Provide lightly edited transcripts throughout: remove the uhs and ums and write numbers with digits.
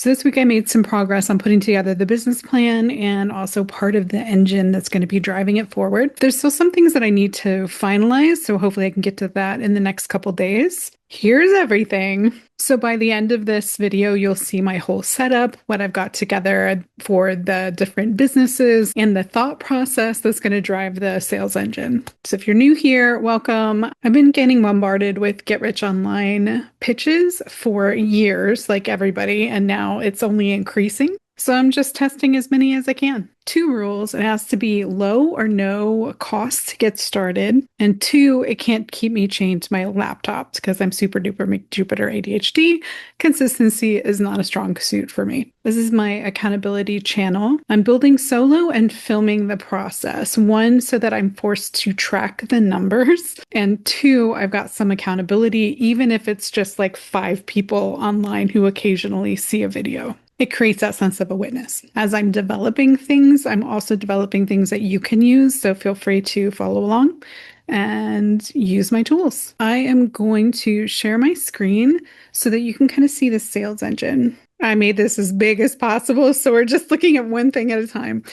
So this week I made some progress on putting together the business plan and also part of the engine that's going to be driving it forward. There's still some things that I need to finalize, so hopefully I can get to that in the next couple days. Here's everything. So by the end of this video, you'll see my whole setup, what I've got together for the different businesses, and the thought process that's going to drive the sales engine. So if you're new here, welcome. I've been getting bombarded with Get Rich Online pitches for years, like everybody, and now it's only increasing. So I'm just testing as many as I can. 2 rules. It has to be low or no cost to get started. And 2, it can't keep me chained to my laptop because I'm super duper McJupiter ADHD. Consistency is not a strong suit for me. This is my accountability channel. I'm building solo and filming the process. 1, so that I'm forced to track the numbers. And 2, I've got some accountability, even if it's just like 5 people online who occasionally see a video. It creates that sense of a witness. As I'm developing things, I'm also developing things that you can use. So feel free to follow along and use my tools. I am going to share my screen so that you can kind of see the sales engine. I made this as big as possible, so we're just looking at one thing at a time.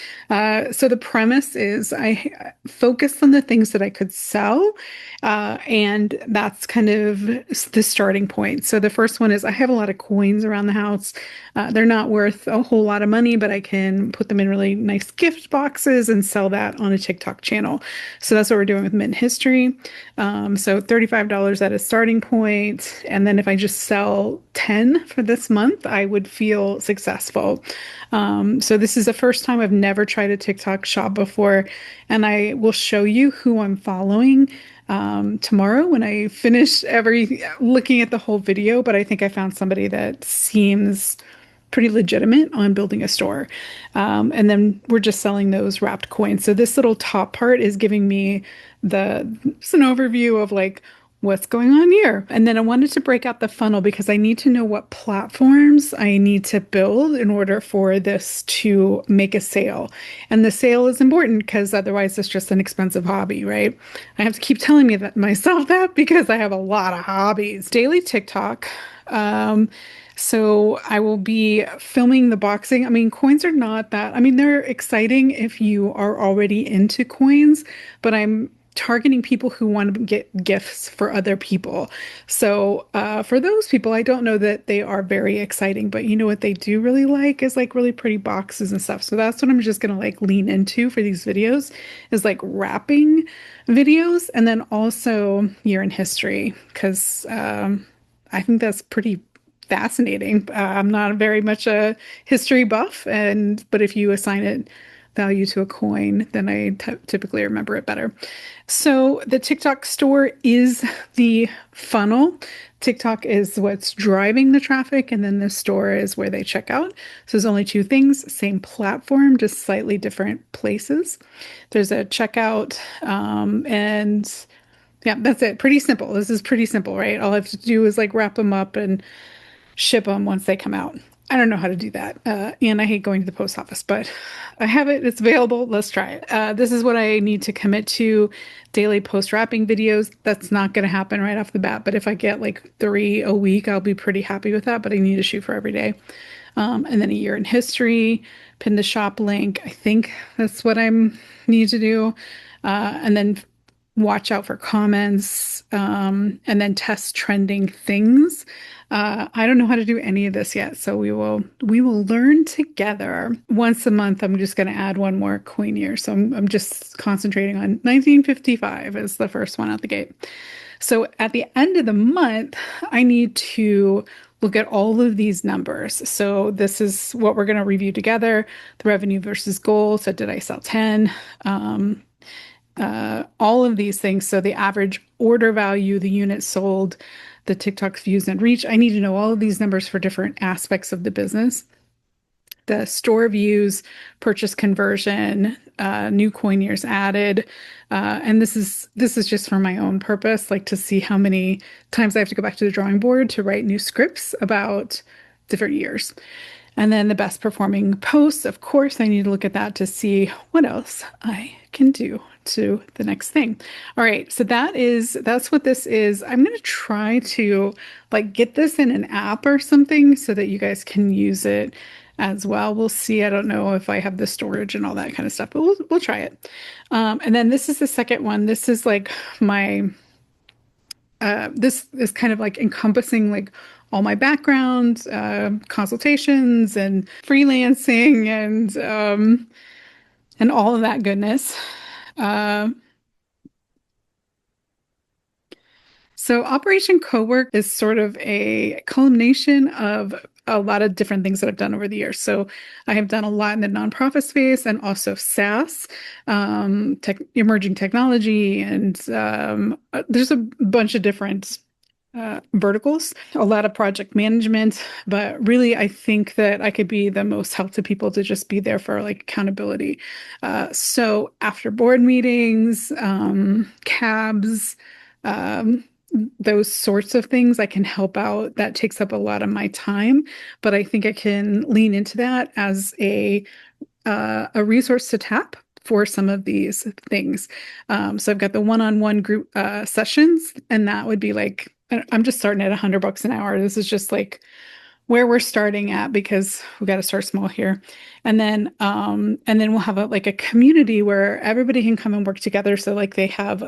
So the premise is I focused on the things that I could sell, and that's kind of the starting point. So the first one is I have a lot of coins around the house. They're not worth a whole lot of money, but I can put them in really nice gift boxes and sell that on a TikTok channel. So that's what we're doing with Mint History. So $35 at a starting point, and then if I just sell 10 for this month, I would feel successful. So this is the first time I've never tried a TikTok shop before, and I will show you who I'm following tomorrow when I finish looking at the whole video. But I think I found somebody that seems pretty legitimate on building a store. And then we're just selling those wrapped coins. So this little top part is giving me just an overview of like what's going on here. And then I wanted to break out the funnel because I need to know what platforms I need to build in order for this to make a sale. And the sale is important because otherwise it's just an expensive hobby, right? I have to keep telling myself that because I have a lot of hobbies. Daily TikTok. So I will be filming the boxing. I mean, coins are not that, I mean, they're exciting if you are already into coins, but I'm targeting people who want to get gifts for other people. So for those people, I don't know that they are very exciting, but you know what they do really like is like really pretty boxes and stuff. So that's what I'm just going to like lean into for these videos is like wrapping videos, and then also year in history because I think that's pretty fascinating. I'm not very much a history buff, but if you assign it value to a coin, then I typically remember it better. So the TikTok store is the funnel. TikTok is what's driving the traffic, and then the store is where they check out. So there's only 2 things, same platform, just slightly different places. There's a checkout, and yeah, that's it. Pretty simple. This is pretty simple, right? All I have to do is like wrap them up and ship them once they come out. I don't know how to do that. And I hate going to the post office, but I have it. It's available. Let's try it. This is what I need to commit to. Daily post wrapping videos. That's not going to happen right off the bat. But if I get like 3 a week, I'll be pretty happy with that. But I need to shoot for every day. And then a year in history, pin the shop link. I think that's what I need to do. And then watch out for comments, and then test trending things. I don't know how to do any of this yet, so we will learn together. Once a month, I'm just going to add one more coin year. So I'm just concentrating on 1955 as the first one out the gate. So at the end of the month, I need to look at all of these numbers. So this is what we're going to review together: the revenue versus goal. So did I sell 10? All of these things. So the average order value, the units sold, the TikTok views and reach. I need to know all of these numbers for different aspects of the business. The store views, purchase conversion, new coin years added. And this is just for my own purpose, like to see how many times I have to go back to the drawing board to write new scripts about different years. And then the best performing posts, of course, I need to look at that to see what else I can do to the next thing. All right, so that's what this is. I'm going to try to like get this in an app or something so that you guys can use it as well. We'll see. I don't know if I have the storage and all that kind of stuff, but we'll try it. And then this is the second one. This is like my this is kind of like encompassing like all my background, consultations and freelancing and all of that goodness. Uh, so Operation Cowork is sort of a culmination of a lot of different things that I've done over the years. So I have done a lot in the nonprofit space and also SaaS, emerging technology, and there's a bunch of different verticals, a lot of project management, but really I think that I could be the most help to people to just be there for like accountability. So after board meetings, cabs, um, those sorts of things, I can help out. That takes up a lot of my time, but I think I can lean into that as a resource to tap for some of these things. So I've got the one-on-one group sessions, and that would be like I'm just starting at $100 an hour. This is just like where we're starting at because we got to start small here. And then we'll have like a community where everybody can come and work together. So like they have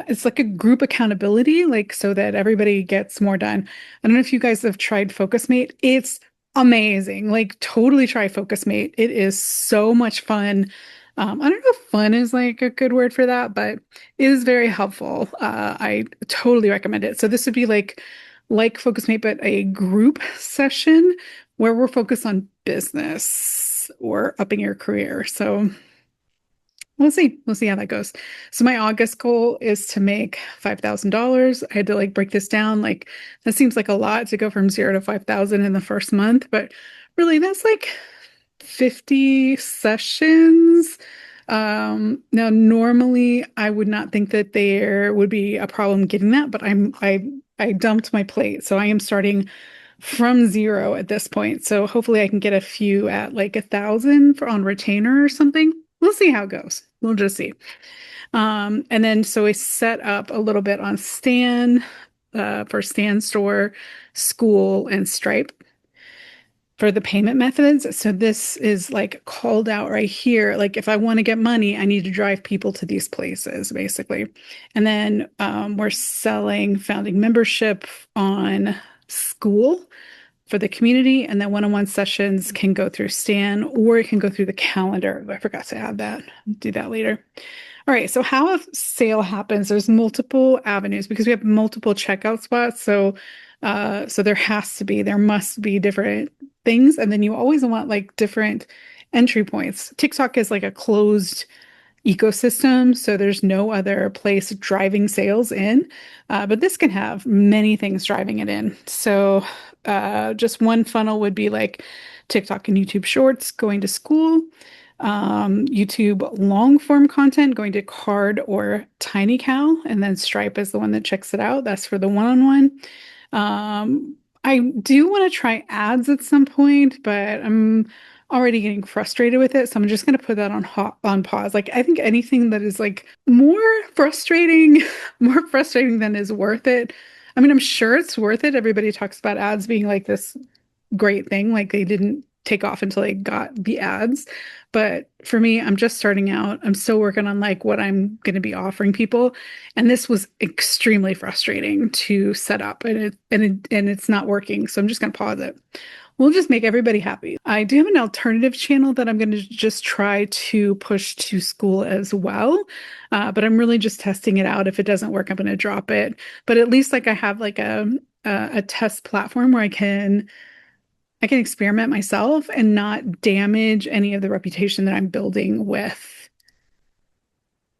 it's like a group accountability, like so that everybody gets more done. I don't know if you guys have tried FocusMate. It's amazing. Like totally try FocusMate. It is so much fun. I don't know if fun is like a good word for that, but it is very helpful. I totally recommend it. So this would be like FocusMate, but a group session where we're focused on business or upping your career. So we'll see. We'll see how that goes. So my August goal is to make $5,000. I had to like break this down. Like that seems like a lot to go from 0 to 5,000 in the first month, but really that's like 50 sessions. Now normally I would not think that there would be a problem getting that, but I dumped my plate. So I am starting from 0 at this point. So hopefully I can get a few at like 1,000 for on retainer or something. We'll see how it goes. We'll just see. And then so I set up a little bit on Stan for Stan Store, School, and Stripe for the payment methods. So this is like called out right here. Like if I want to get money, I need to drive people to these places, basically. And then we're selling founding membership on School for the community, and then one-on-one sessions can go through Stan or it can go through the calendar. I forgot to add that. Do that later. All right, so how a sale happens, there's multiple avenues because we have multiple checkout spots. So there must be different things, and then you always want like different entry points. TikTok is like a closed ecosystem, so there's no other place driving sales in, but this can have many things driving it in. So just one funnel would be like TikTok and YouTube Shorts going to School, YouTube long form content going to Card or TinyCal, and then Stripe is the one that checks it out. That's for the one-on-one. I do want to try ads at some point, but I'm already getting frustrated with it, so I'm just going to put that on pause. Like I think anything that is like more frustrating, more frustrating than is worth it. I mean, I'm sure it's worth it. Everybody talks about ads being like this great thing, like they didn't take off until they got the ads. But for me, I'm just starting out. I'm still working on like what I'm going to be offering people, and this was extremely frustrating to set up, and it's not working. So I'm just going to pause it. We'll just make everybody happy. I do have an alternative channel that I'm going to just try to push to School as well. But I'm really just testing it out. If it doesn't work, I'm going to drop it. But at least like I have like a test platform where I can experiment myself and not damage any of the reputation that I'm building with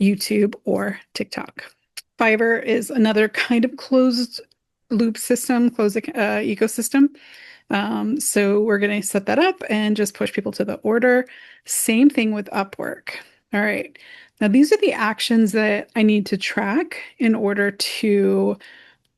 YouTube or TikTok. Fiverr is another kind of closed loop system, closed ecosystem. So we're going to set that up and just push people to the order. Same thing with Upwork. All right. Now, these are the actions that I need to track in order to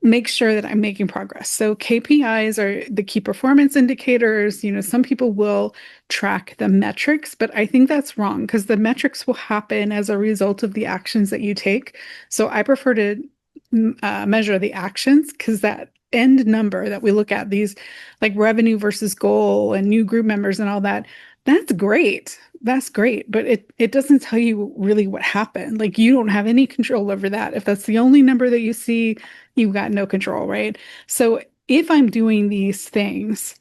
make sure that I'm making progress. So KPIs are the key performance indicators. Some people will track the metrics, but I think that's wrong because the metrics will happen as a result of the actions that you take. So I prefer to measure the actions because that end number that we look at, these like revenue versus goal and new group members and all that, that's great. That's great, but it doesn't tell you really what happened. Like you don't have any control over that. If that's the only number that you see, you've got no control, right? So if I'm doing these things,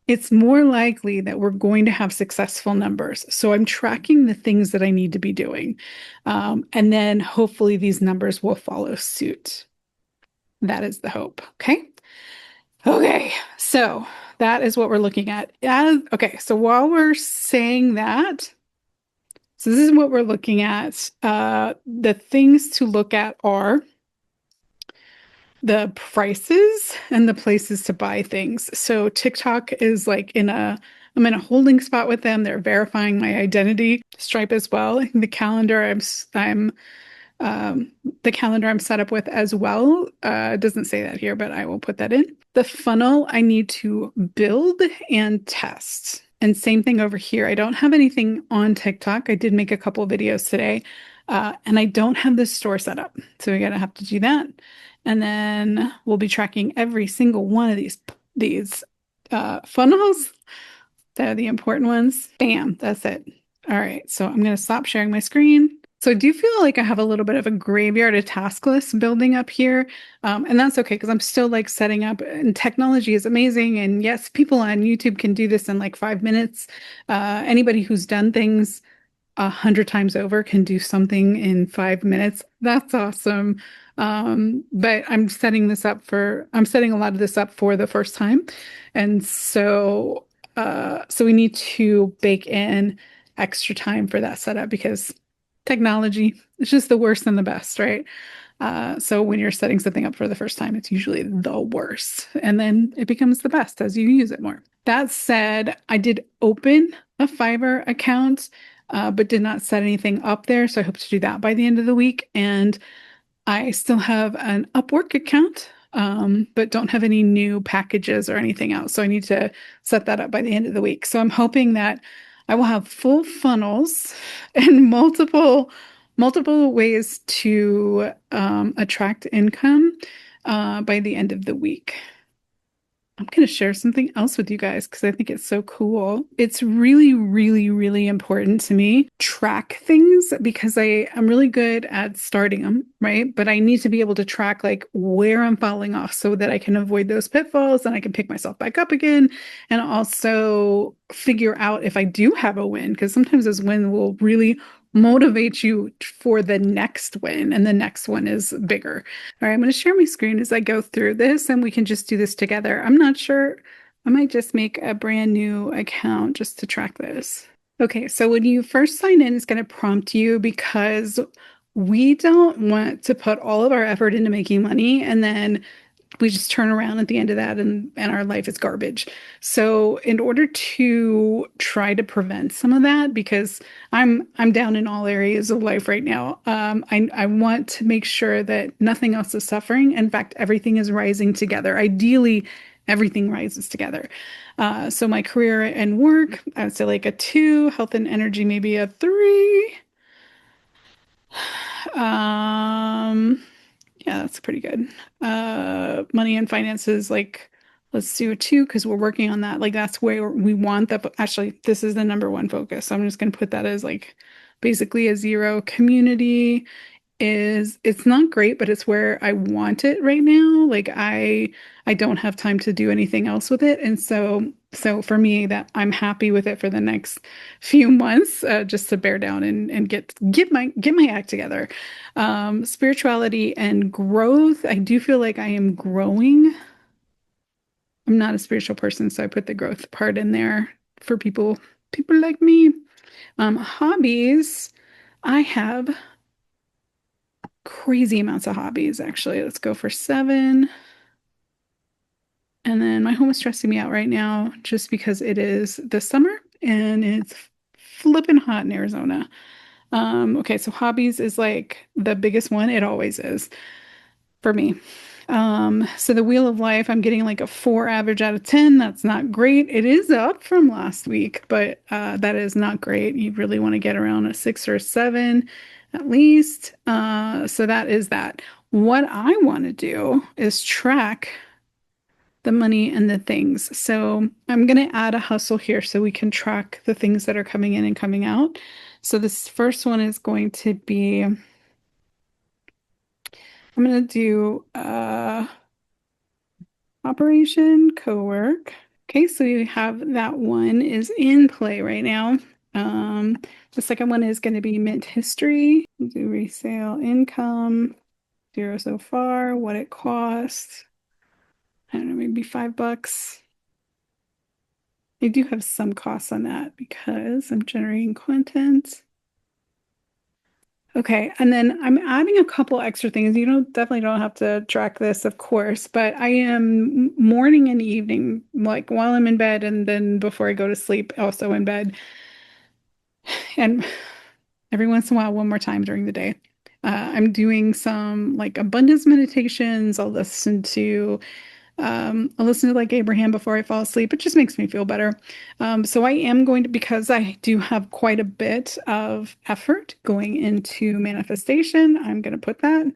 it's more likely that we're going to have successful numbers. So I'm tracking the things that I need to be doing. And then hopefully these numbers will follow suit. That is the hope. Okay. Okay. So that is what we're looking at. Okay. So while we're saying that, so this is what we're looking at. The things to look at are the prices and the places to buy things. So TikTok is like I'm in a holding spot with them. They're verifying my identity. Stripe as well. The calendar I'm the calendar I'm set up with as well. Doesn't say that here, but I will put that in. The funnel I need to build and test. And same thing over here. I don't have anything on TikTok. I did make a couple videos today, and I don't have this store set up. So we're gonna have to do that. And then we'll be tracking every single one of these funnels. They're the important ones. Bam, that's it. All right, so I'm going to stop sharing my screen. So I do feel like I have a little bit of a graveyard of task list building up here. And that's okay because I'm still like setting up, and technology is amazing. And yes, people on YouTube can do this in like 5 minutes. Anybody who's done things 100 times over can do something in 5 minutes. That's awesome. But I'm setting a lot of this up for the first time. And so we need to bake in extra time for that setup because technology is just the worst and the best, right? So when you're setting something up for the first time, it's usually the worst. And then it becomes the best as you use it more. That said, I did open a Fiverr account, but did not set anything up there. So I hope to do that by the end of the week. And I still have an Upwork account, but don't have any new packages or anything else. So I need to set that up by the end of the week. So I'm hoping that I will have full funnels and multiple ways to attract income by the end of the week. I'm going to share something else with you guys because I think it's so cool. It's really, really, really important to me track things because I'm really good at starting them, right? But I need to be able to track like where I'm falling off so that I can avoid those pitfalls and I can pick myself back up again and also figure out if I do have a win because sometimes this win will really motivate you for the next win and the next one is bigger. All right, I'm going to share my screen as I go through this and we can just do this together. I'm not sure. I might just make a brand new account just to track this. Okay, so when you first sign in, it's going to prompt you because we don't want to put all of our effort into making money and then we just turn around at the end of that and our life is garbage. So in order to try to prevent some of that, because I'm down in all areas of life right now, I want to make sure that nothing else is suffering. In fact, everything is rising together. Ideally, everything rises together. So my career and work, I would say like a 2, health and energy, maybe a 3. Um, yeah, that's pretty good. Money and finances, like let's do a 2 because we're working on that. Like that's where we want that. But actually, this is the number one focus. So I'm just gonna put that as like basically a 0. Community it's not great, but it's where I want it right now. Like I don't have time to do anything else with it. And so for me that I'm happy with it for the next few months, just to bear down and get my act together. Spirituality and growth. I do feel like I am growing. I'm not a spiritual person, so I put the growth part in there for people like me. Hobbies. I have crazy amounts of hobbies, actually. Let's go for 7. And then my home is stressing me out right now just because it is the summer and it's flipping hot in Arizona. Okay, so hobbies is like the biggest one. It always is for me. So the Wheel of Life, I'm getting like a 4 average out of 10. That's not great. It is up from last week, but that is not great. You really want to get around a 6 or a 7 at least. So that is that. What I want to do is track the money and the things. So I'm going to add a hustle here so we can track the things that are coming in and coming out. So this first one is going to be, I'm going to do Operation Cowork. Okay, so you have that one is in play right now. Um, the second one is going to be Mint History. Do resale income, 0 so far, what it costs. I don't know, maybe $5. I do have some costs on that because I'm generating content. Okay, and then I'm adding a couple extra things. You don't definitely don't have to track this, of course, but I am morning and evening, like while I'm in bed and then before I go to sleep, also in bed, and every once in a while, one more time during the day. I'm doing some like abundance meditations. I'll listen to like Abraham before I fall asleep. It just makes me feel better. So I am going to, because I do have quite a bit of effort going into manifestation, I'm going to put that.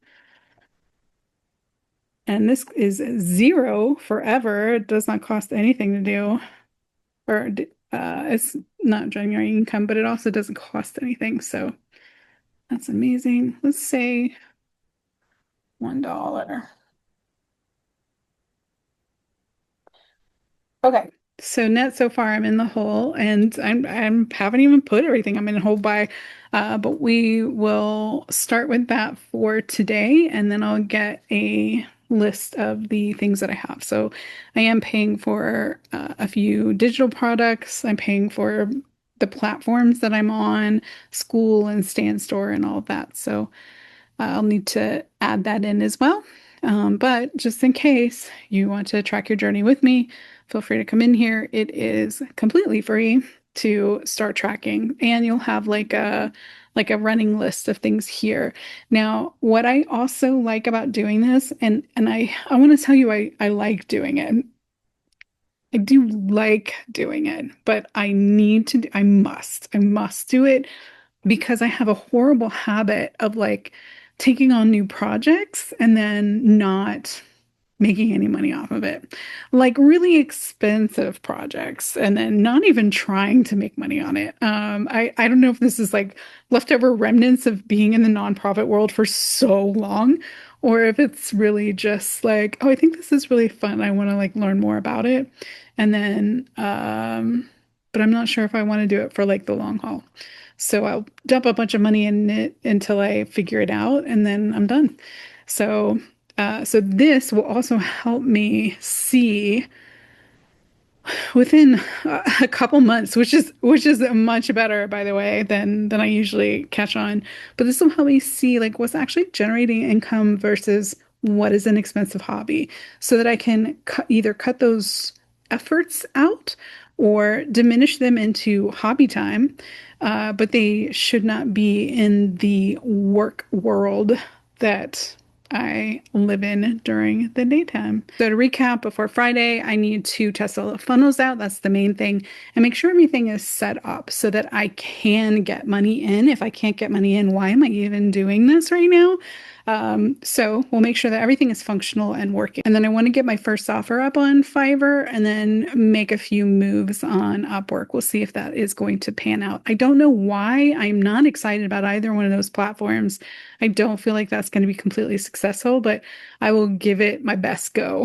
And this is 0 forever. It does not cost anything to do. Or it's not generating income, but it also doesn't cost anything. So that's amazing. Let's say $1. Okay. So net so far I'm in the hole and I'm haven't even put everything I'm in the hole by but we will start with that for today and then I'll get a list of the things that I have. So I am paying for a few digital products. I'm paying for the platforms that I'm on, School and Stand Store and all of that. So I'll need to add that in as well. But just in case you want to track your journey with me, feel free to come in here. It is completely free to start tracking, and you'll have like a running list of things here. Now, what I also like about doing this, and I want to tell you I like doing it. I do like doing it, but I must do it because I have a horrible habit of like taking on new projects and then not making any money off of it. Like really expensive projects and then not even trying to make money on it. I don't know if this is like leftover remnants of being in the nonprofit world for so long, or if it's really just like, oh, I think this is really fun. I want to like learn more about it. And then, but I'm not sure if I want to do it for like the long haul. So I'll dump a bunch of money in it until I figure it out, and then I'm done. So, so this will also help me see within a couple months, which is much better, by the way, than I usually catch on. But this will help me see like what's actually generating income versus what is an expensive hobby, so that I can either cut those efforts out or diminish them into hobby time. But they should not be in the work world that I live in during the daytime. So to recap, before Friday, I need to test all the funnels out. That's the main thing. And make sure everything is set up so that I can get money in. If I can't get money in, why am I even doing this right now? So we'll make sure that everything is functional and working. And then I want to get my first offer up on Fiverr and then make a few moves on Upwork. We'll see if that is going to pan out. I don't know why I'm not excited about either one of those platforms. I don't feel like that's going to be completely successful, but I will give it my best go.